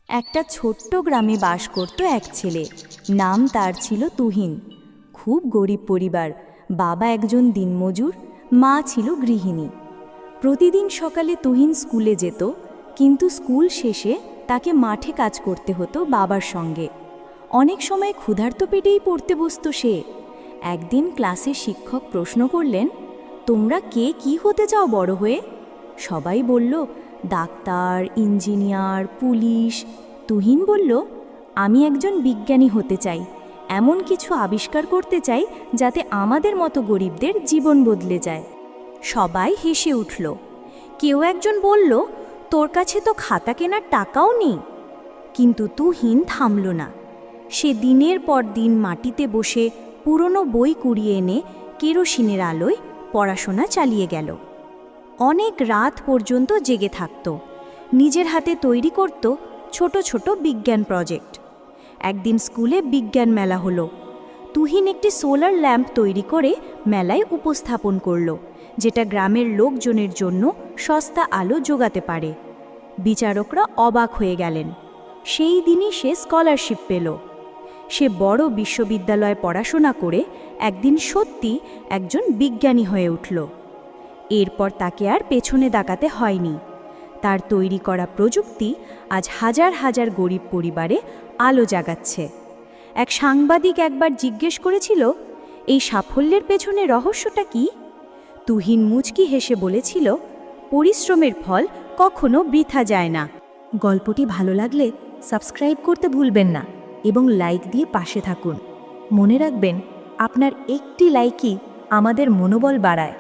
একটা ছোট্ট গ্রামে বাস করত এক ছেলে। নাম তার ছিল তুহিন। খুব গরিব পরিবার। বাবা একজন দিনমজুর, মা ছিল গৃহিণী। প্রতিদিন সকালে তুহিন স্কুলে যেত, কিন্তু স্কুল শেষে তাকে মাঠে কাজ করতে হতো বাবার সঙ্গে। অনেক সময় ক্ষুধার্ত পেটেই পড়তে বসত সে। একদিন ক্লাসে শিক্ষক প্রশ্ন করলেন, তোমরা কে কি হতে চাও বড় হয়ে? সবাই বলল, ডাক্তার, ইঞ্জিনিয়ার, পুলিশ। তুহিন বলল, আমি একজন বিজ্ঞানী হতে চাই। এমন কিছু আবিষ্কার করতে চাই যাতে আমাদের মতো গরিবদের জীবন বদলে যায়। সবাই হেসে উঠল। কেউ একজন বলল, তোর কাছে তো খাতা কেনার টাকাও নেই। কিন্তু তুহিন থামল না। সে দিনের পর দিন মাটিতে বসে পুরনো বই কুড়িয়ে এনে কেরোসিনের আলোয় পড়াশোনা চালিয়ে গেল। অনেক রাত পর্যন্ত জেগে থাকত। নিজের হাতে তৈরি করত ছোট ছোট বিজ্ঞান প্রজেক্ট। একদিন স্কুলে বিজ্ঞান মেলা হলো। তুহিন একটি সোলার ল্যাম্প তৈরি করে মেলায় উপস্থাপন করল, যেটা গ্রামের লোকজনের জন্য সস্তা আলো জোগাতে পারে। বিচারকরা অবাক হয়ে গেলেন। সেই দিনই সে স্কলারশিপ পেল। সে বড় বিশ্ববিদ্যালয়ে পড়াশোনা করে একদিন সত্যি একজন বিজ্ঞানী হয়ে উঠল। এরপর তাকে আর পেছনে তাকাতে হয়নি। তার তৈরি করা প্রযুক্তি আজ হাজার হাজার গরিব পরিবারে আলো জাগাচ্ছে। এক সাংবাদিক একবার জিজ্ঞেস করেছিল, এই সাফল্যের পেছনে রহস্যটা কি? তুহিন মুচকি হেসে বলেছিল, পরিশ্রমের ফল কখনো বৃথা যায় না। গল্পটি ভালো লাগলে সাবস্ক্রাইব করতে ভুলবেন না এবং লাইক দিয়ে পাশে থাকুন। মনে রাখবেন, আপনার একটি লাইকই আমাদের মনোবল বাড়ায়।